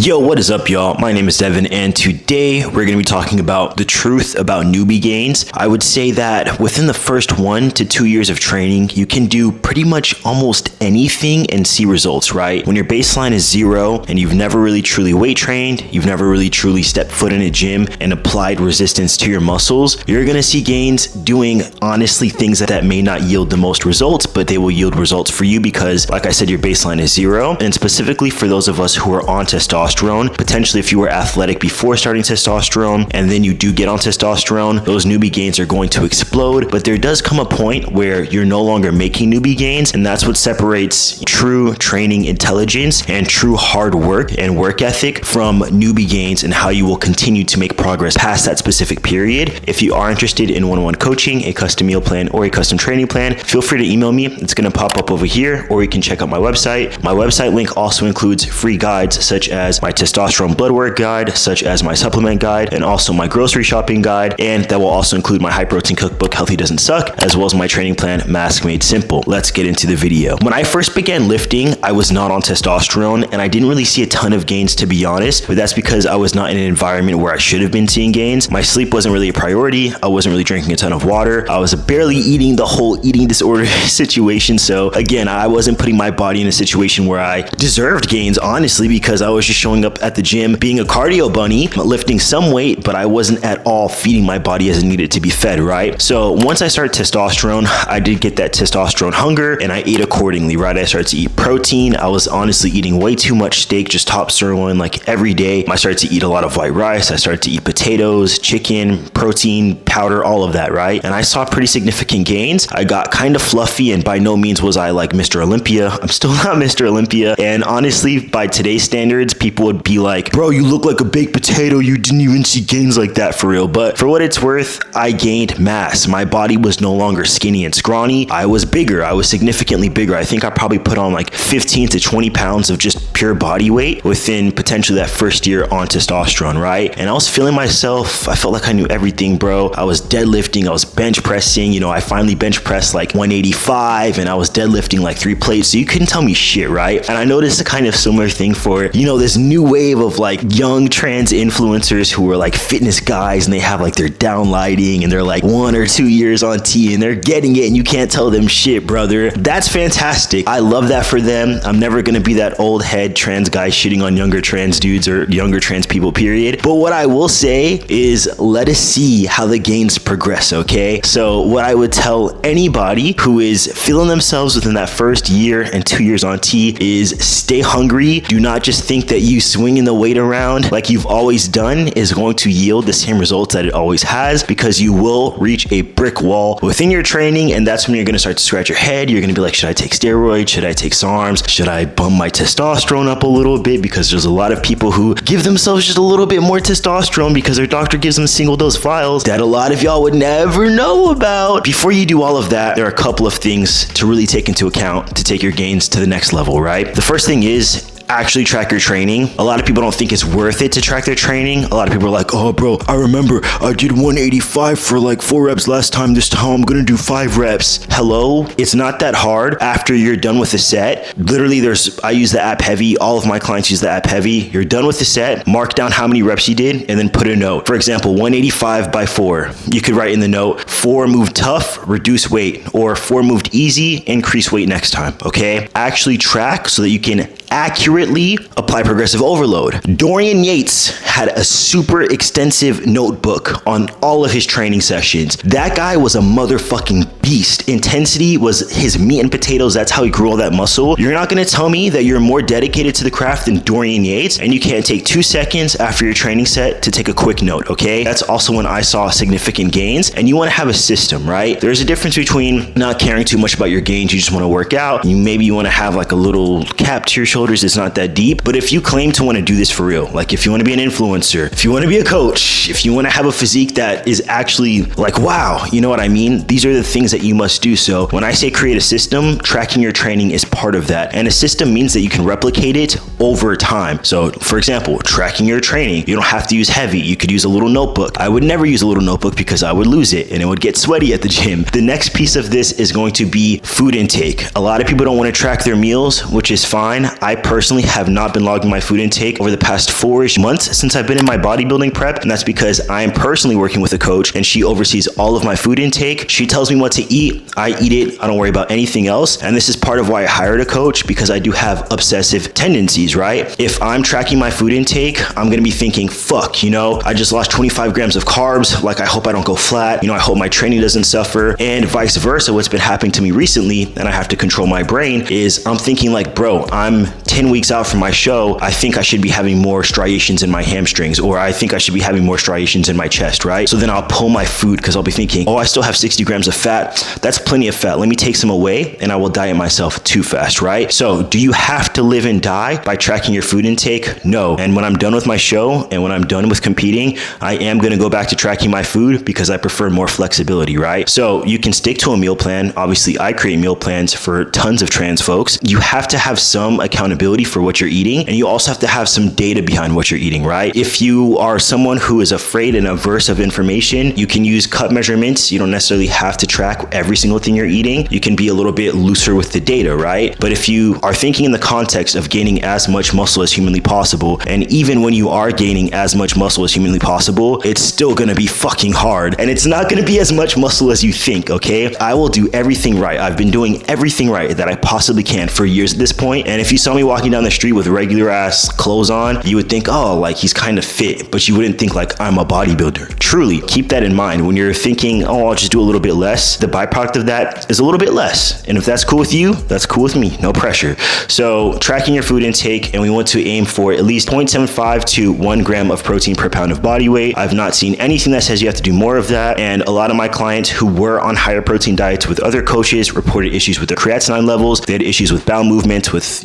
Yo, what is up, y'all? My name is Devin, and today we're going to be talking about the truth about newbie gains. I would say that within the first 1 to 2 years of training, you can do pretty much almost anything and see results, right? When your baseline is 0 and you've never really truly weight trained, you've never really truly stepped foot in a gym and applied resistance to your muscles, you're going to see gains doing honestly things that may not yield the most results, but they will yield results for you because, like I said, your baseline is 0. And specifically for those of us who are on testosterone, potentially if you were athletic before starting testosterone and then you do get on testosterone, those newbie gains are going to explode. But there does come a point where you're no longer making newbie gains, and that's what separates true training intelligence and true hard work and work ethic from newbie gains, and how you will continue to make progress past that specific period. If you are interested in one-on-one coaching, a custom meal plan, or a custom training plan, feel free to email me. It's going to pop up over here, or you can check out my website. My website link also includes free guides such as my testosterone blood work guide, such as my supplement guide, and also my grocery shopping guide. And that will also include my high protein cookbook, Healthy Doesn't Suck, as well as my training plan, Mask Made Simple. Let's get into the video. When I first began lifting, I was not on testosterone, and I didn't really see a ton of gains, to be honest, but that's because I was not in an environment where I should have been seeing gains. My sleep wasn't really a priority. I wasn't really drinking a ton of water. I was barely eating the whole eating disorder situation. So again, I wasn't putting my body in a situation where I deserved gains, honestly, because I was just showing up at the gym being a cardio bunny, lifting some weight, but I wasn't at all feeding my body as it needed to be fed, right? So once I started testosterone, I did get that testosterone hunger, and I ate accordingly, right? I started to eat protein. I was honestly eating way too much steak, just top sirloin, like every day. I started to eat a lot of white rice. I started to eat potatoes, chicken, protein powder, all of that, right? And I saw pretty significant gains. I got kind of fluffy, and by no means was I like Mr. Olympia. I'm still not Mr. Olympia. And honestly, by today's standards, people would be like, bro, you look like a baked potato. You didn't even see gains like that, for real. But for what it's worth, I gained mass. My body was no longer skinny and scrawny. I was bigger. I was significantly bigger. I think I probably put on like 15 to 20 pounds of just pure body weight within potentially that first year on testosterone, right? And I was feeling myself. I felt like I knew everything, bro. I was deadlifting. I was bench pressing. I finally bench pressed like 185, and I was deadlifting like 3 plates. So you couldn't tell me shit, right? And I noticed a kind of similar thing for, this new wave of like young trans influencers who are like fitness guys, and they have like their downlighting, and they're like 1 or 2 years on T, and they're getting it, and you can't tell them shit, brother. That's fantastic. I love that for them. I'm never gonna be that old head trans guy shitting on younger trans dudes or younger trans people, period. But what I will say is, let us see how the gains progress, okay? So what I would tell anybody who is feeling themselves within that first year and 2 years on T is stay hungry. Do not just think that you swinging the weight around like you've always done is going to yield the same results that it always has, because you will reach a brick wall within your training, and that's when you're going to start to scratch your head. You're going to be like, should I take steroids? Should I take SARMs? Should I bump my testosterone up a little bit? Because there's a lot of people who give themselves just a little bit more testosterone because their doctor gives them single dose vials that a lot of y'all would never know about. Before you do all of that, there are a couple of things to really take into account to take your gains to the next level, right? The first thing is actually track your training. A lot of people don't think it's worth it to track their training. A lot of people are like, oh bro, I remember I did 185 for like 4 reps last time. This time I'm gonna do 5 reps. Hello? It's not that hard. After you're done with the set, literally I use the app Heavy. All of my clients use the app Heavy. You're done with the set, mark down how many reps you did, and then put a note. For example, 185 by 4. You could write in the note, 4 moved tough, reduce weight, or 4 moved easy, increase weight next time, okay? Actually track so that you can accurately apply progressive overload. Dorian Yates had a super extensive notebook on all of his training sessions. That guy was a motherfucking beast. Intensity was his meat and potatoes. That's how he grew all that muscle. You're not gonna tell me that you're more dedicated to the craft than Dorian Yates, and you can't take 2 seconds after your training set to take a quick note, okay? That's also when I saw significant gains. And you wanna have a system, right? There's a difference between not caring too much about your gains. You just wanna work out. Maybe you wanna have like a little cap to your shoulders. It's not that deep. But if you claim to want to do this for real, like if you want to be an influencer, if you want to be a coach, if you want to have a physique that is actually like, wow, you know what I mean? These are the things that you must do. So when I say create a system, tracking your training is part of that. And a system means that you can replicate it over time. So for example, tracking your training, you don't have to use Heavy. You could use a little notebook. I would never use a little notebook because I would lose it and it would get sweaty at the gym. The next piece of this is going to be food intake. A lot of people don't want to track their meals, which is fine. I personally personally have not been logging my food intake over the past 4-ish months since I've been in my bodybuilding prep, and that's because I am personally working with a coach and she oversees all of my food intake. She tells me what to eat, I eat it, I don't worry about anything else. And this is part of why I hired a coach, because I do have obsessive tendencies, right? If I'm tracking my food intake, I'm gonna be thinking, fuck, I just lost 25 grams of carbs, like I hope I don't go flat, I hope my training doesn't suffer, and vice versa. What's been happening to me recently, and I have to control my brain, is I'm thinking like, bro, I'm 10 weeks out from my show, I think I should be having more striations in my hamstrings, or I think I should be having more striations in my chest, right? So then I'll pull my food because I'll be thinking, oh, I still have 60 grams of fat. That's plenty of fat. Let me take some away and I will diet myself too fast, right? So do you have to live and die by tracking your food intake? No. And when I'm done with my show and when I'm done with competing, I am going to go back to tracking my food because I prefer more flexibility, right? So you can stick to a meal plan. Obviously, I create meal plans for tons of trans folks. You have to have some accountability for what you're eating, and you also have to have some data behind what you're eating, right? If you are someone who is afraid and averse of information, you can use cup measurements. You don't necessarily have to track every single thing you're eating. You can be a little bit looser with the data, right? But if you are thinking in the context of gaining as much muscle as humanly possible, and even when you are gaining as much muscle as humanly possible, it's still gonna be fucking hard, and it's not gonna be as much muscle as you think, okay? I will do everything right. I've been doing everything right that I possibly can for years at this point, and if you saw me walking down the street with regular ass clothes on, you would think, oh, like he's kind of fit, but you wouldn't think like I'm a bodybuilder. Truly, keep that in mind. When you're thinking, oh, I'll just do a little bit less, the byproduct of that is a little bit less. And if that's cool with you, that's cool with me, no pressure. So tracking your food intake, and we want to aim for at least 0.75 to 1 gram of protein per pound of body weight. I've not seen anything that says you have to do more of that. And a lot of my clients who were on higher protein diets with other coaches reported issues with their creatinine levels. They had issues with bowel movement, with,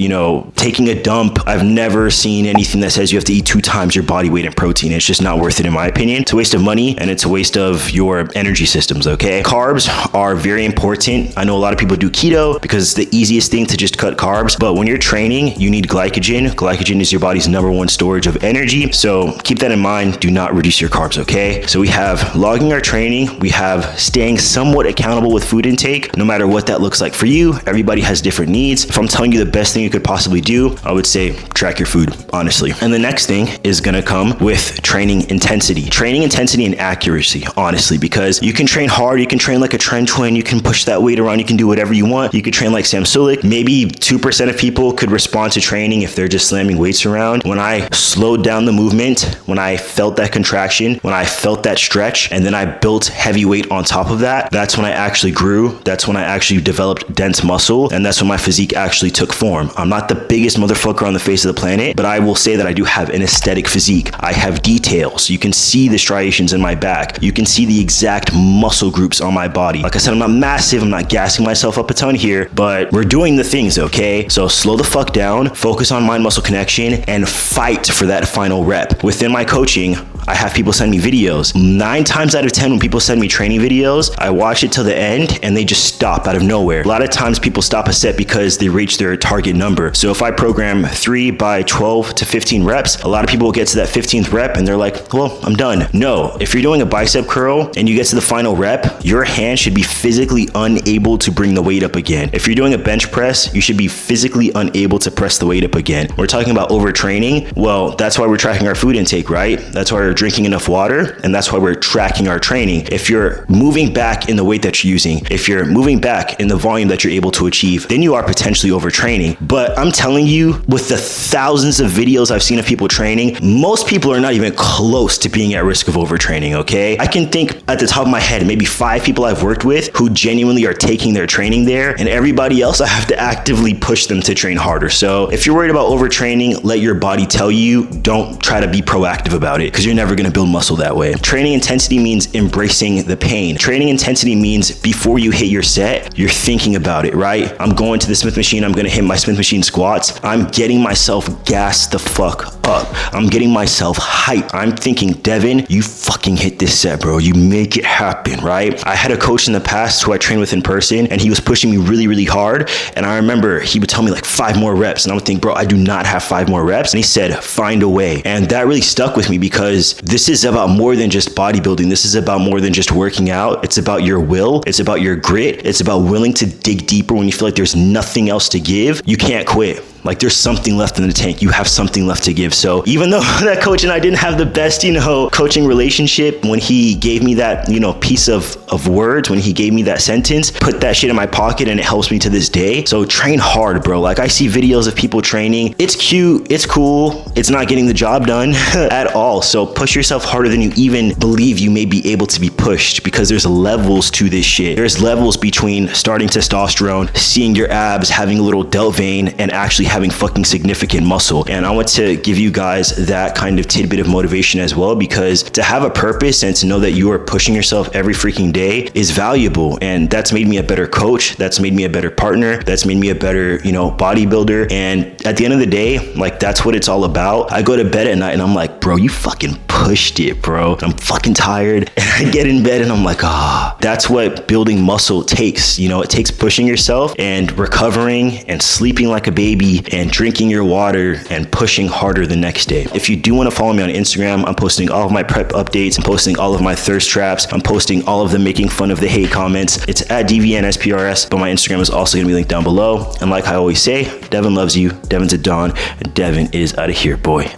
taking a dump. I've never seen anything that says you have to eat 2 times your body weight in protein. It's just not worth it in my opinion. It's a waste of money and it's a waste of your energy systems, okay? Carbs are very important. I know a lot of people do keto because it's the easiest thing to just cut carbs, but when you're training, you need glycogen. Glycogen is your body's #1 storage of energy. So keep that in mind. Do not reduce your carbs, okay? So we have logging our training. We have staying somewhat accountable with food intake, no matter what that looks like for you. Everybody has different needs. If I'm telling you the best thing you could possibly do, I would say track your food, honestly. And the next thing is gonna come with training intensity. Training intensity and accuracy, honestly, because you can train hard, you can train like a trend twin, you can push that weight around, you can do whatever you want. You could train like Sam Sulek. Maybe 2% of people could respond to training if they're just slamming weights around. When I slowed down the movement, when I felt that contraction, when I felt that stretch, and then I built heavy weight on top of that, that's when I actually grew. That's when I actually developed dense muscle, and that's when my physique actually took form. I'm not the biggest motherfucker on the face of the planet, but I will say that I do have an aesthetic physique. I have details. You can see the striations in my back. You can see the exact muscle groups on my body. Like I said, I'm not massive. I'm not gassing myself up a ton here, but we're doing the things, okay? So slow the fuck down, focus on mind-muscle connection, and fight for that final rep. Within my coaching, I have people send me videos. 9 times out of 10 when people send me training videos, I watch it till the end and they just stop out of nowhere. A lot of times people stop a set because they reach their target number. So if I program 3 by 12 to 15 reps, a lot of people will get to that 15th rep and they're like, well, I'm done. No, if you're doing a bicep curl and you get to the final rep, your hand should be physically unable to bring the weight up again. If you're doing a bench press, you should be physically unable to press the weight up again. We're talking about overtraining. Well, that's why we're tracking our food intake, right? That's why we're drinking enough water, and that's why we're tracking our training. If you're moving back in the weight that you're using, if you're moving back in the volume that you're able to achieve, then you are potentially overtraining. But I'm telling you, with the thousands of videos I've seen of people training, most people are not even close to being at risk of overtraining, okay? I can think at the top of my head, maybe 5 people I've worked with who genuinely are taking their training there, and everybody else I have to actively push them to train harder. So if you're worried about overtraining, let your body tell you. Don't try to be proactive about it, because you're never going to build muscle that way. Training intensity means embracing the pain. Training intensity means before you hit your set, you're thinking about it, right? I'm going to the Smith machine, I'm going to hit my Smith machine squats. I'm getting myself gassed the fuck up. I'm getting myself hyped. I'm thinking, Devin, you fucking hit this set, bro. You make it happen, right? I had a coach in the past who I trained with in person, and he was pushing me really, really hard. And I remember he would tell me like 5 more reps. And I would think, bro, I do not have 5 more reps. And he said, find a way. And that really stuck with me, because this is about more than just bodybuilding. This is about more than just working out. It's about your will. It's about your grit. It's about willing to dig deeper when you feel like there's nothing else to give. You can't quit. like there's something left in the tank. You have something left to give. So even though that coach and I didn't have the best, coaching relationship, when he gave me that, piece of words, when he gave me that sentence, put that shit in my pocket, and it helps me to this day. So train hard, bro. Like, I see videos of people training. It's cute. It's cool. It's not getting the job done at all. So push yourself harder than you even believe you may be able to be pushed, because there's levels to this shit. There's levels between starting testosterone, seeing your abs, having a little delt vein, and actually having fucking significant muscle. And I want to give you guys that kind of tidbit of motivation as well, because to have a purpose and to know that you are pushing yourself every freaking day is valuable. And that's made me a better coach. That's made me a better partner. That's made me a better, bodybuilder. And at the end of the day, like, that's what it's all about. I go to bed at night and I'm like, bro, you fucking pushed it, bro. I'm fucking tired. And I get in bed and I'm like, that's what building muscle takes. It takes pushing yourself and recovering and sleeping like a baby and drinking your water and pushing harder the next day. If you do want to follow me on Instagram, I'm posting all of my prep updates. I'm posting all of my thirst traps. I'm posting all of them making fun of the hate comments. It's at DVNSPRS, but my Instagram is also going to be linked down below. And like I always say, Devin loves you. Devin's a Don. And Devin is out of here, boy.